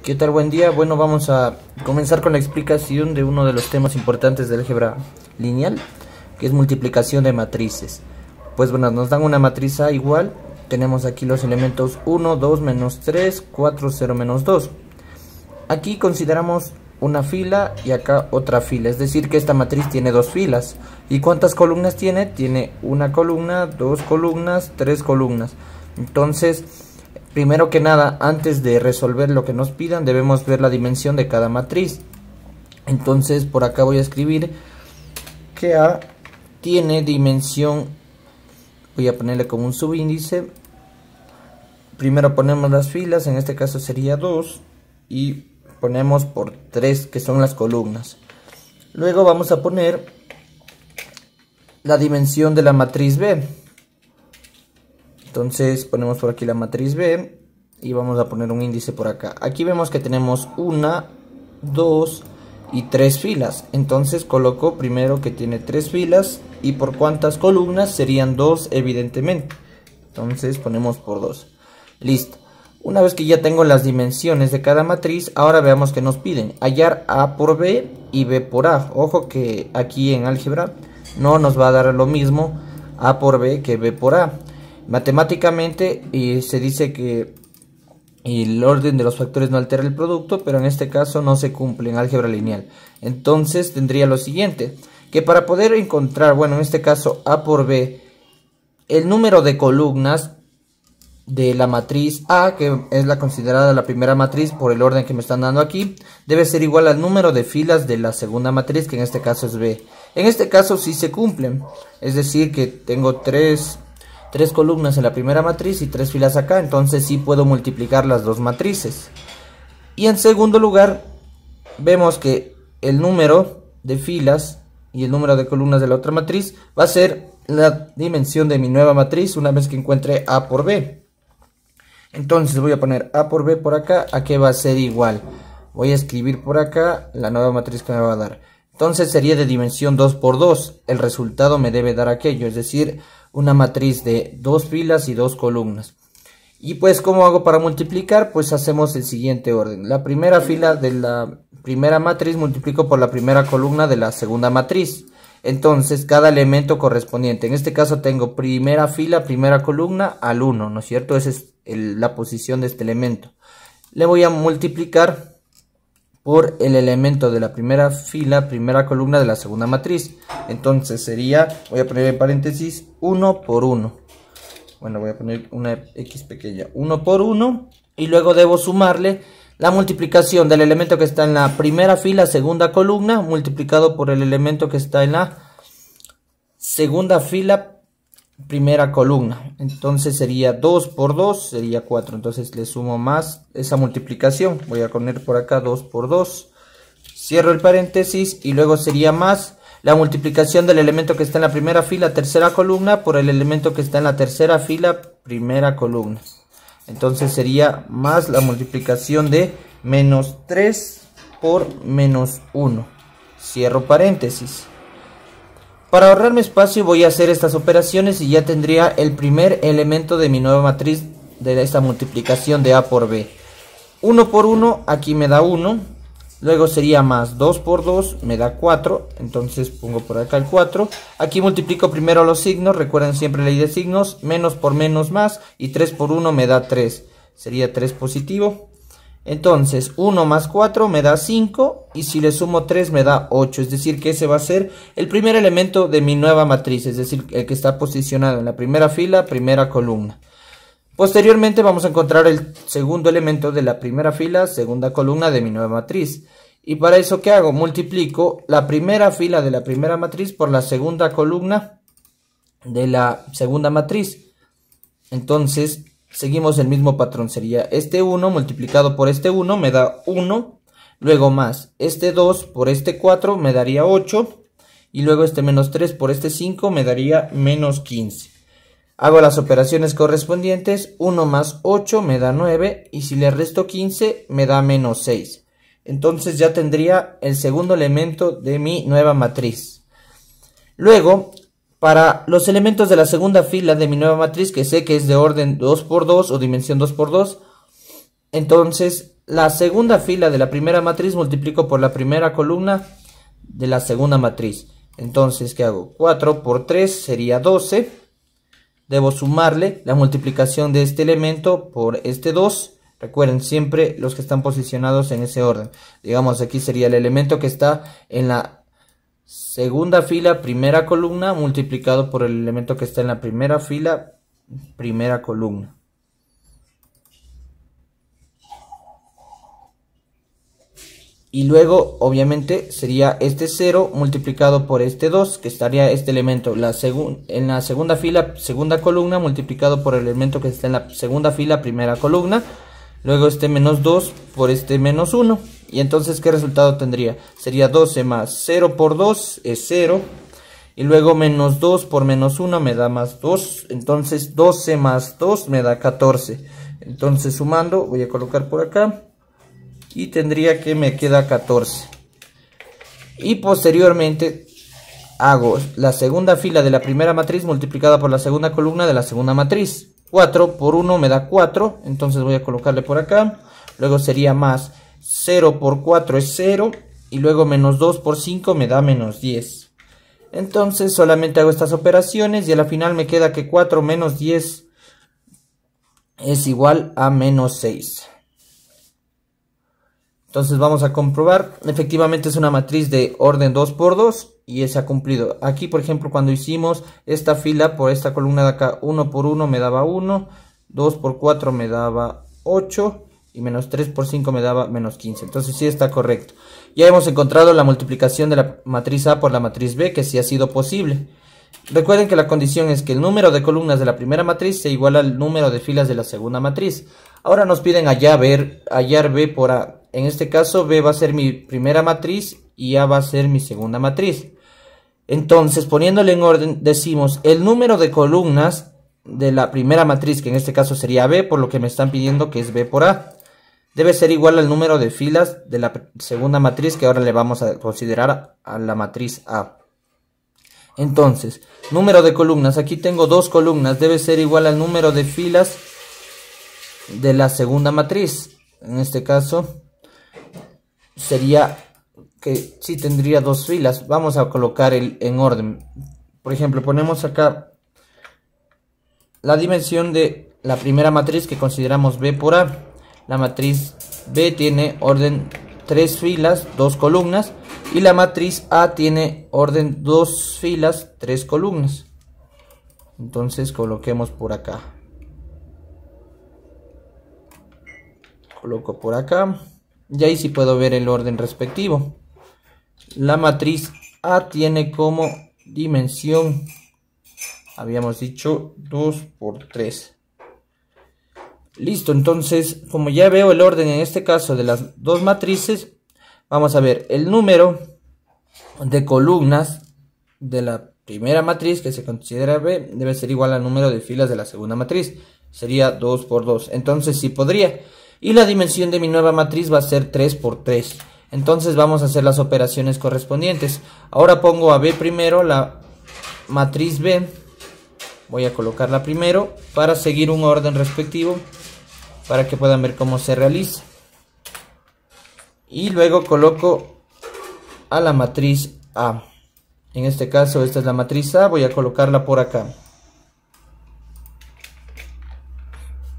¿Qué tal? Buen día. Bueno, vamos a comenzar con la explicación de uno de los temas importantes del álgebra lineal, que es multiplicación de matrices. Pues bueno, nos dan una matriz A igual, tenemos aquí los elementos 1, 2, menos 3, 4, 0, menos 2. Aquí consideramos una fila y acá otra fila, es decir que esta matriz tiene dos filas. ¿Y cuántas columnas tiene? Tiene una columna, dos columnas, tres columnas. Entonces, primero que nada, antes de resolver lo que nos pidan, debemos ver la dimensión de cada matriz. Entonces, por acá voy a escribir que A tiene dimensión, voy a ponerle como un subíndice. Primero ponemos las filas, en este caso sería 2, y ponemos por 3, que son las columnas. Luego vamos a poner la dimensión de la matriz B. Entonces ponemos por aquí la matriz B y vamos a poner un índice por acá. Aquí vemos que tenemos 1, 2 y 3 filas. Entonces coloco primero que tiene 3 filas y por cuántas columnas serían 2 evidentemente. Entonces ponemos por 2. Listo. Una vez que ya tengo las dimensiones de cada matriz, ahora veamos que nos piden. Hallar A por B y B por A. Ojo que aquí en álgebra no nos va a dar lo mismo A por B que B por A. Matemáticamente se dice que el orden de los factores no altera el producto, pero en este caso no se cumple en álgebra lineal. Entonces tendría lo siguiente, que para poder encontrar, bueno, en este caso A por B, el número de columnas de la matriz A, que es la considerada la primera matriz por el orden que me están dando aquí, debe ser igual al número de filas de la segunda matriz, que en este caso es B. En este caso sí se cumplen, es decir que tengo tres columnas en la primera matriz y 3 filas acá, entonces sí puedo multiplicar las dos matrices. Y en segundo lugar, vemos que el número de filas y el número de columnas de la otra matriz va a ser la dimensión de mi nueva matriz una vez que encuentre A por B. Entonces voy a poner A por B por acá, ¿a qué va a ser igual? Voy a escribir por acá la nueva matriz que me va a dar. Entonces sería de dimensión 2 por 2, el resultado me debe dar aquello, es decir, una matriz de 2 filas y 2 columnas. Y pues, ¿cómo hago para multiplicar? Pues hacemos el siguiente orden. La primera fila de la primera matriz multiplico por la primera columna de la segunda matriz. Entonces, cada elemento correspondiente. En este caso tengo primera fila, primera columna al 1, ¿no es cierto? Esa es la posición de este elemento. Le voy a multiplicar por el elemento de la primera fila, primera columna de la segunda matriz. Entonces sería, voy a poner en paréntesis, 1 por 1. Bueno, voy a poner una X pequeña, 1 por 1. Y luego debo sumarle la multiplicación del elemento que está en la primera fila, segunda columna, multiplicado por el elemento que está en la segunda fila, primera columna. Entonces sería 2 por 2, sería 4. Entonces le sumo más esa multiplicación. Voy a poner por acá 2 por 2. Cierro el paréntesis y luego sería más la multiplicación del elemento que está en la primera fila, tercera columna, por el elemento que está en la tercera fila, primera columna. Entonces sería más la multiplicación de menos 3 por menos 1. Cierro paréntesis. Para ahorrarme espacio voy a hacer estas operaciones y ya tendría el primer elemento de mi nueva matriz de esta multiplicación de A por B. 1 por 1 aquí me da 1, luego sería más 2 por 2 me da 4, entonces pongo por acá el 4. Aquí multiplico primero los signos, recuerden siempre ley de signos, menos por menos más, y 3 por 1 me da 3, sería 3 positivo. Entonces 1 más 4 me da 5 y si le sumo 3 me da 8, es decir que ese va a ser el primer elemento de mi nueva matriz, es decir el que está posicionado en la primera fila, primera columna. Posteriormente vamos a encontrar el segundo elemento de la primera fila, segunda columna de mi nueva matriz. Y para eso, ¿qué hago? Multiplico la primera fila de la primera matriz por la segunda columna de la segunda matriz. Entonces seguimos el mismo patrón, sería este 1 multiplicado por este 1 me da 1, luego más este 2 por este 4 me daría 8, y luego este menos 3 por este 5 me daría menos 15. Hago las operaciones correspondientes, 1 más 8 me da 9, y si le resto 15 me da menos 6. Entonces ya tendría el segundo elemento de mi nueva matriz. Luego, para los elementos de la segunda fila de mi nueva matriz, que sé que es de orden 2 por 2 o dimensión 2 por 2, entonces la segunda fila de la primera matriz multiplico por la primera columna de la segunda matriz. Entonces, ¿qué hago? 4 por 3 sería 12. Debo sumarle la multiplicación de este elemento por este 2. Recuerden siempre los que están posicionados en ese orden. Digamos, aquí sería el elemento que está en la segunda fila, primera columna, multiplicado por el elemento que está en la primera fila, primera columna. Y luego, obviamente, sería este 0 multiplicado por este 2, que estaría este elemento en la segunda fila, segunda columna, multiplicado por el elemento que está en la segunda fila, primera columna. Luego este menos 2 por este menos 1. Y entonces, ¿qué resultado tendría? Sería 12 más 0 por 2 es 0. Y luego menos 2 por menos 1 me da más 2. Entonces 12 más 2 me da 14. Entonces sumando, voy a colocar por acá. Y tendría que me queda 14. Y posteriormente hago la segunda fila de la primera matriz multiplicada por la segunda columna de la segunda matriz. 4 por 1 me da 4, entonces voy a colocarle por acá. Luego sería más 0 por 4 es 0. Y luego menos 2 por 5 me da menos 10. Entonces solamente hago estas operaciones y a la final me queda que 4 menos 10 es igual a menos 6. Entonces vamos a comprobar. Efectivamente es una matriz de orden 2 por 2 y se ha cumplido. Aquí, por ejemplo, cuando hicimos esta fila por esta columna de acá, 1 por 1 me daba 1, 2 por 4 me daba 8 y menos 3 por 5 me daba menos 15. Entonces sí está correcto. Ya hemos encontrado la multiplicación de la matriz A por la matriz B, que sí ha sido posible. Recuerden que la condición es que el número de columnas de la primera matriz sea igual al número de filas de la segunda matriz. Ahora nos piden hallar B por A. En este caso B va a ser mi primera matriz y A va a ser mi segunda matriz. Entonces, poniéndole en orden, decimos el número de columnas de la primera matriz, que en este caso sería B, por lo que me están pidiendo que es B por A. Debe ser igual al número de filas de la segunda matriz, que ahora le vamos a considerar a la matriz A. Entonces, número de columnas, aquí tengo 2 columnas, debe ser igual al número de filas de la segunda matriz. En este caso sería que sí tendría 2 filas. Vamos a colocar en orden. Por ejemplo, ponemos acá la dimensión de la primera matriz que consideramos B por A. La matriz B tiene orden 3 filas, 2 columnas. Y la matriz A tiene orden 2 filas, 3 columnas. Entonces coloquemos por acá. Coloco por acá. Y ahí sí puedo ver el orden respectivo. La matriz A tiene como dimensión, habíamos dicho, 2 por 3. Listo, entonces, como ya veo el orden en este caso de las dos matrices, vamos a ver el número de columnas de la primera matriz, que se considera B, debe ser igual al número de filas de la segunda matriz. Sería 2 por 2. Entonces sí podría. Y la dimensión de mi nueva matriz va a ser 3 por 3. Entonces vamos a hacer las operaciones correspondientes. Ahora pongo a B primero, la matriz B. Voy a colocarla primero para seguir un orden respectivo, para que puedan ver cómo se realiza. Y luego coloco a la matriz A. En este caso esta es la matriz A, voy a colocarla por acá.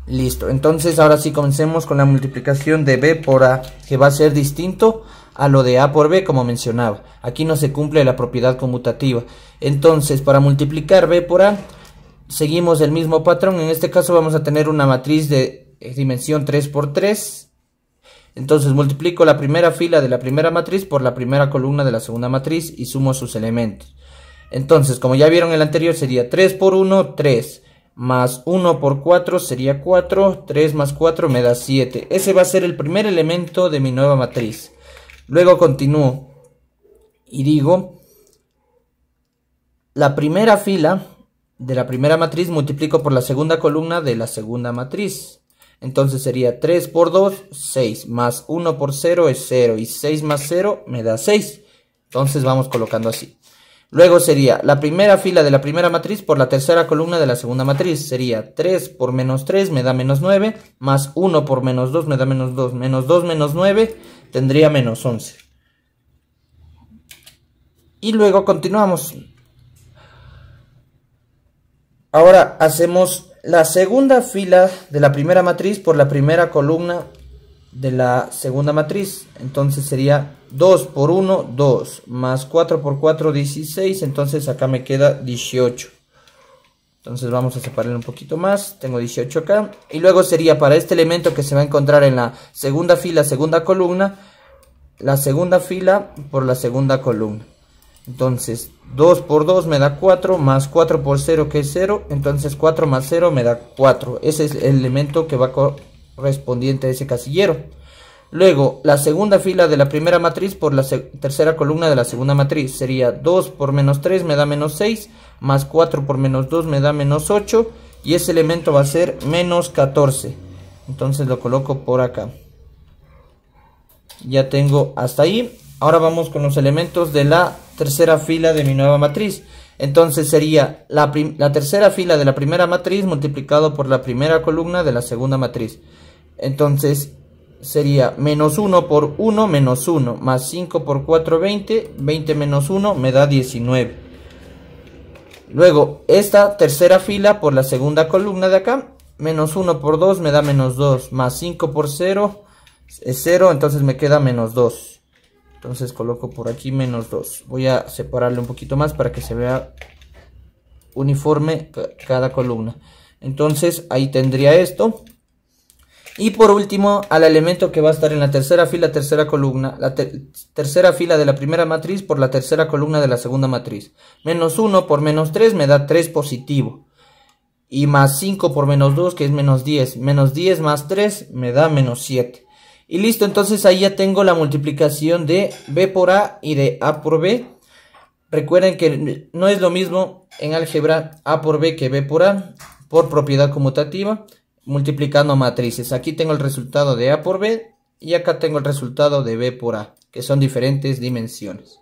Listo, entonces ahora sí comencemos con la multiplicación de B por A, que va a ser distinto a lo de A por B, como mencionaba. Aquí no se cumple la propiedad conmutativa. Entonces, para multiplicar B por A, seguimos el mismo patrón. En este caso vamos a tener una matriz de dimensión 3 por 3. Entonces multiplico la primera fila de la primera matriz por la primera columna de la segunda matriz y sumo sus elementos. Entonces, como ya vieron en el anterior, sería 3 por 1, 3. Más 1 por 4 sería 4. 3 más 4 me da 7. Ese va a ser el primer elemento de mi nueva matriz. Luego continúo y digo, la primera fila de la primera matriz multiplico por la segunda columna de la segunda matriz. Entonces sería 3 por 2, 6. Más 1 por 0 es 0. Y 6 más 0 me da 6. Entonces vamos colocando así. Luego sería la primera fila de la primera matriz por la tercera columna de la segunda matriz. Sería 3 por menos 3 me da menos 9, más 1 por menos 2 me da menos 2. Menos 2 menos 9 tendría menos 11. Y luego continuamos. Ahora hacemos la segunda fila de la primera matriz por la primera columna de la segunda matriz. Entonces sería 2 por 1, 2, más 4 por 4, 16. Entonces acá me queda 18. Entonces vamos a separarlo un poquito más. Tengo 18 acá. Y luego sería para este elemento que se va a encontrar en la segunda fila, segunda columna, la segunda fila por la segunda columna. Entonces 2 por 2 me da 4, más 4 por 0 que es 0. Entonces 4 más 0 me da 4. Ese es el elemento que va correspondiente a ese casillero. Luego la segunda fila de la primera matriz por la tercera columna de la segunda matriz. Sería 2 por menos 3 me da menos 6, más 4 por menos 2 me da menos 8. Y ese elemento va a ser menos 14. Entonces lo coloco por acá. Ya tengo hasta ahí. Ahora vamos con los elementos de la tercera fila de mi nueva matriz. Entonces sería la tercera fila de la primera matriz multiplicado por la primera columna de la segunda matriz. Entonces sería menos 1 por 1 menos 1, más 5 por 4, 20. 20 menos 1 me da 19. Luego esta tercera fila por la segunda columna de acá. Menos 1 por 2 me da menos 2, más 5 por 0 es 0, entonces me queda menos 2. Entonces coloco por aquí menos 2. Voy a separarle un poquito más para que se vea uniforme cada columna. Entonces ahí tendría esto. Y por último, al elemento que va a estar en la tercera fila, tercera columna, la tercera fila de la primera matriz por la tercera columna de la segunda matriz. Menos 1 por menos 3 me da 3 positivo. Y más 5 por menos 2 que es menos 10. Menos 10 más 3 me da menos 7. Y listo, entonces ahí ya tengo la multiplicación de B por A y de A por B. Recuerden que no es lo mismo en álgebra A por B que B por A, por propiedad conmutativa, multiplicando matrices. Aquí tengo el resultado de A por B y acá tengo el resultado de B por A, que son diferentes dimensiones.